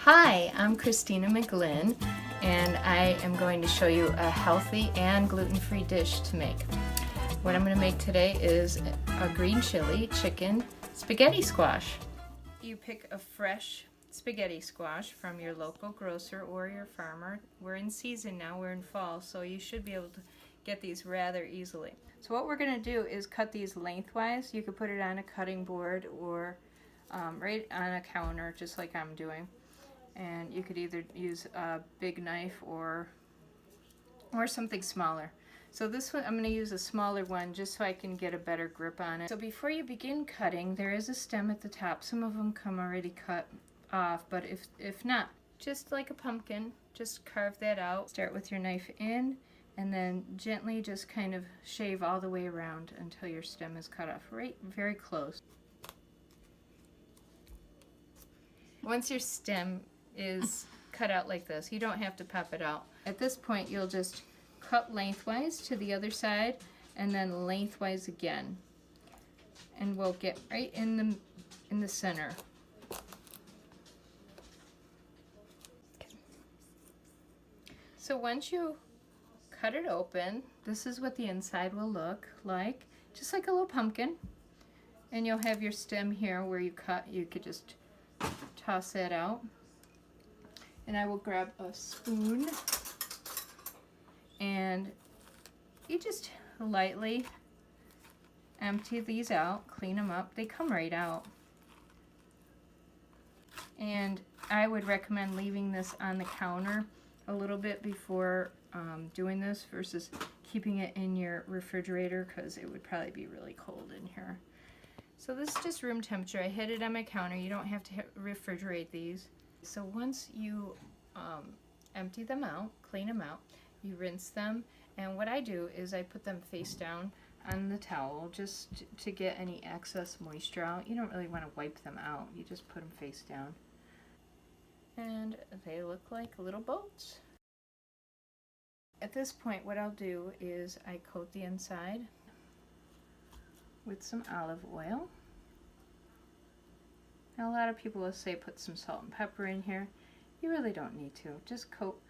Hi, I'm Christina McGlynn, and I am going to show you a healthy and gluten-free dish to make. What I'm going to make today is a green chili chicken spaghetti squash. You pick a fresh spaghetti squash from your local grocer or your farmer. We're in season now, we're in fall, so you should be able to get these rather easily. So what we're going to do is cut these lengthwise. You could put it on a cutting board or right on a counter, just like I'm doing. And you could either use a big knife or something smaller. So this one, I'm going to use a smaller one just so I can get a better grip on it. So before you begin cutting, there is a stem at the top. Some of them come already cut off, but if not, just like a pumpkin, just carve that out. Start with your knife in, and then gently just kind of shave all the way around until your stem is cut off, right very close. Once your stem is cut out like this, you don't have to pop it out. At this point, you'll just cut lengthwise to the other side and then lengthwise again, and we'll get right in the center. So once you cut it open, this is what the inside will look like, just like a little pumpkin. And you'll have your stem here where you cut. You could just toss that out. And I will grab a spoon, and you just lightly empty these out, clean them up. They come right out. And I would recommend leaving this on the counter a little bit before doing this versus keeping it in your refrigerator, because it would probably be really cold in here. So this is just room temperature. I hid it on my counter. You don't have to refrigerate these. So once you empty them out, clean them out, you rinse them, and what I do is I put them face down on the towel just to get any excess moisture out. You don't really want to wipe them out. You just put them face down. And they look like little boats. At this point, what I'll do is I coat the inside with some olive oil. Now, a lot of people will say put some salt and pepper in here. You really don't need to. Just coat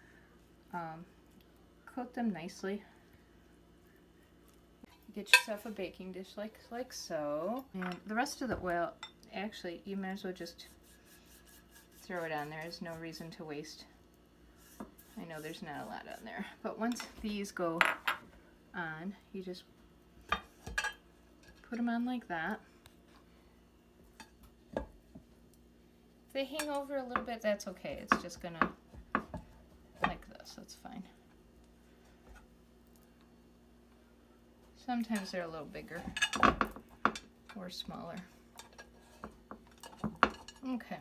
them nicely. Get yourself a baking dish like so. And the rest of the oil, actually, you might as well just throw it on there. There's no reason to waste. I know there's not a lot on there. But once these go on, you just put them on like that. If they hang over a little bit, that's okay. It's just gonna, like this, that's fine. Sometimes they're a little bigger or smaller. Okay,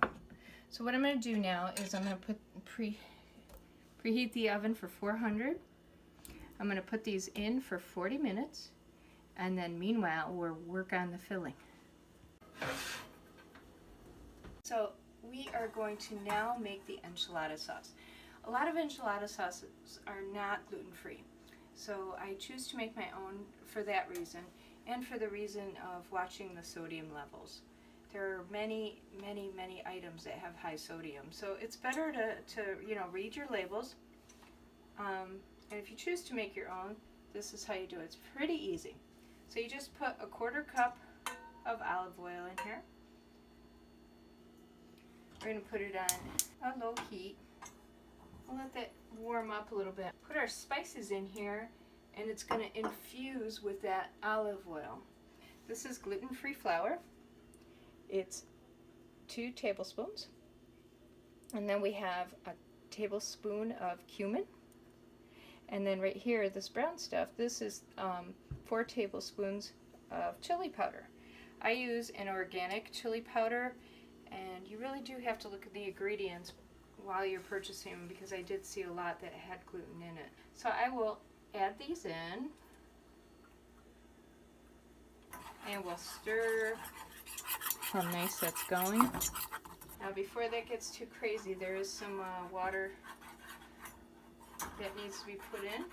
so what I'm gonna do now is I'm gonna put preheat the oven for 400. I'm gonna put these in for 40 minutes. And then meanwhile, we'll work on the filling. So we are going to now make the enchilada sauce. A lot of enchilada sauces are not gluten-free. So I choose to make my own for that reason, and for the reason of watching the sodium levels. There are many items that have high sodium. So it's better to read your labels. And if you choose to make your own, this is how you do it. It's pretty easy. So you just put a 1/4 cup of olive oil in here. We're going to put it on a low heat. We'll let that warm up a little bit. Put our spices in here, and it's going to infuse with that olive oil. This is gluten-free flour. It's 2 tablespoons. And then we have a tablespoon of cumin. And then right here, this brown stuff, this is 4 tablespoons of chili powder. I use an organic chili powder, and you really do have to look at the ingredients while you're purchasing them, because I did see a lot that had gluten in it. So I will add these in, and we'll stir how nice that's going. Now before that gets too crazy, there is some water that needs to be put in.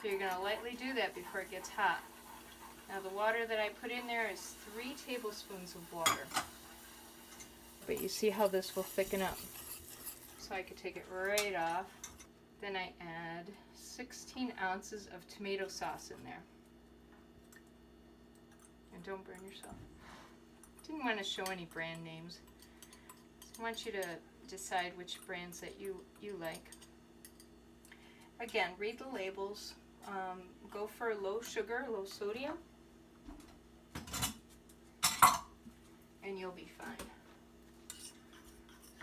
So you're going to lightly do that before it gets hot. Now the water that I put in there is 3 tablespoons of water. But you see how this will thicken up. so I could take it right off. Then I add 16 ounces of tomato sauce in there. And don't burn yourself. Didn't want to show any brand names. So I want you to decide which brands that you like. Again, read the labels. Go for low sugar, low sodium, and you'll be fine.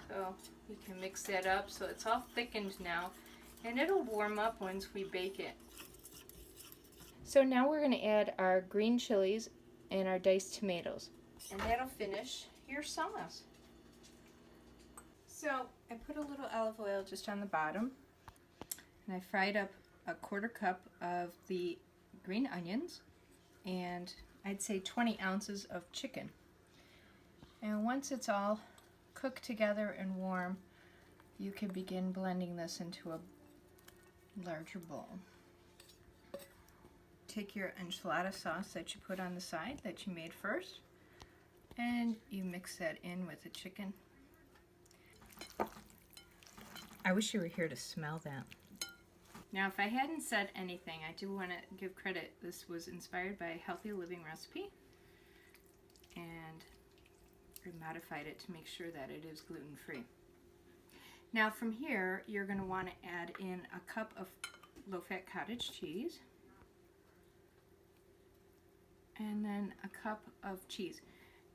So we can mix that up so it's all thickened now, and it'll warm up once we bake it. So now we're going to add our green chilies and our diced tomatoes, and that'll finish your sauce. So I put a little olive oil just on the bottom, and I fried up a 1/4 cup of the green onions, and I'd say 20 ounces of chicken. And once it's all cooked together and warm, you can begin blending this into a larger bowl. Take your enchilada sauce that you put on the side that you made first, and you mix that in with the chicken. I wish you were here to smell that. Now, if I hadn't said anything, I do want to give credit. This was inspired by a healthy living recipe, and I modified it to make sure that it is gluten-free. Now from here, you're going to want to add in a cup of low-fat cottage cheese, and then a cup of cheese.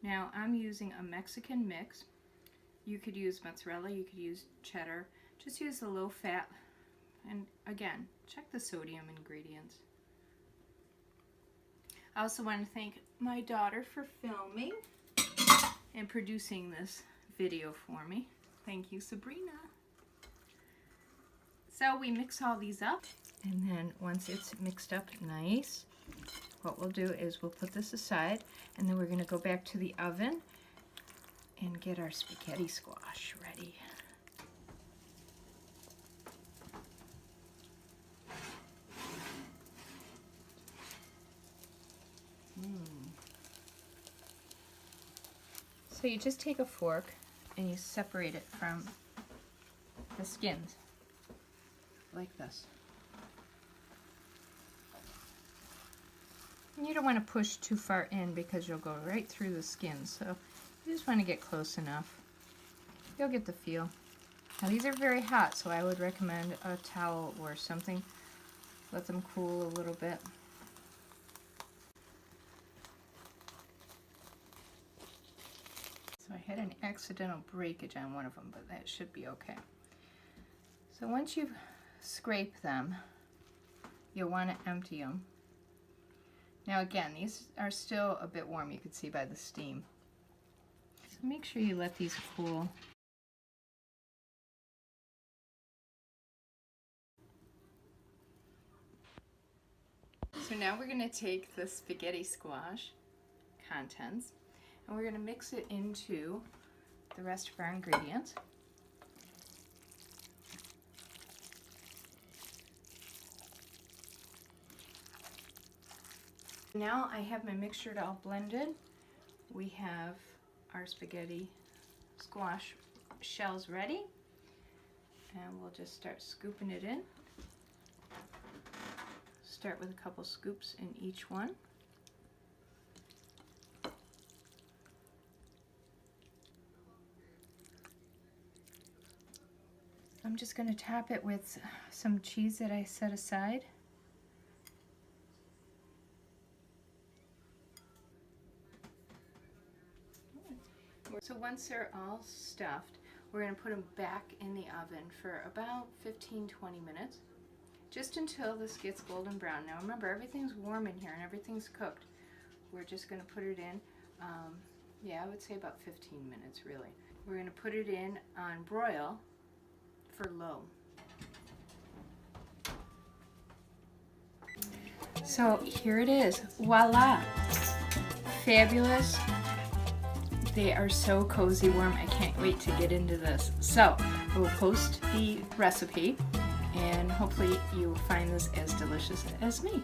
Now I'm using a Mexican mix. You could use mozzarella, you could use cheddar. Just use the low-fat. And again, check the sodium ingredients. I also want to thank my daughter for filming and producing this video for me. Thank you, Sabrina. So we mix all these up, and then once it's mixed up nice, what we'll do is we'll put this aside, and then we're going to go back to the oven and get our spaghetti squash ready. So you just take a fork and you separate it from the skins, like this. And you don't want to push too far in because you'll go right through the skin, so you just want to get close enough. You'll get the feel. Now these are very hot, so I would recommend a towel or something. Let them cool a little bit. So I had an accidental breakage on one of them, but that should be okay. So once you've scraped them, you'll want to empty them. Now again, these are still a bit warm, you can see by the steam. So make sure you let these cool. So now we're going to take the spaghetti squash contents, and we're going to mix it into the rest of our ingredients. Now I have my mixture all blended. We have our spaghetti squash shells ready, and we'll just start scooping it in. Start with a couple scoops in each one. I'm just going to top it with some cheese that I set aside. So once they're all stuffed, we're going to put them back in the oven for about 15-20 minutes, just until this gets golden brown. Now remember, everything's warm in here and everything's cooked. We're just going to put it in, I would say about 15 minutes really. We're going to put it in on broil for low. So here it is, voila! Fabulous. They are so cozy warm, I can't wait to get into this. So I will post the recipe, and hopefully you find this as delicious as me.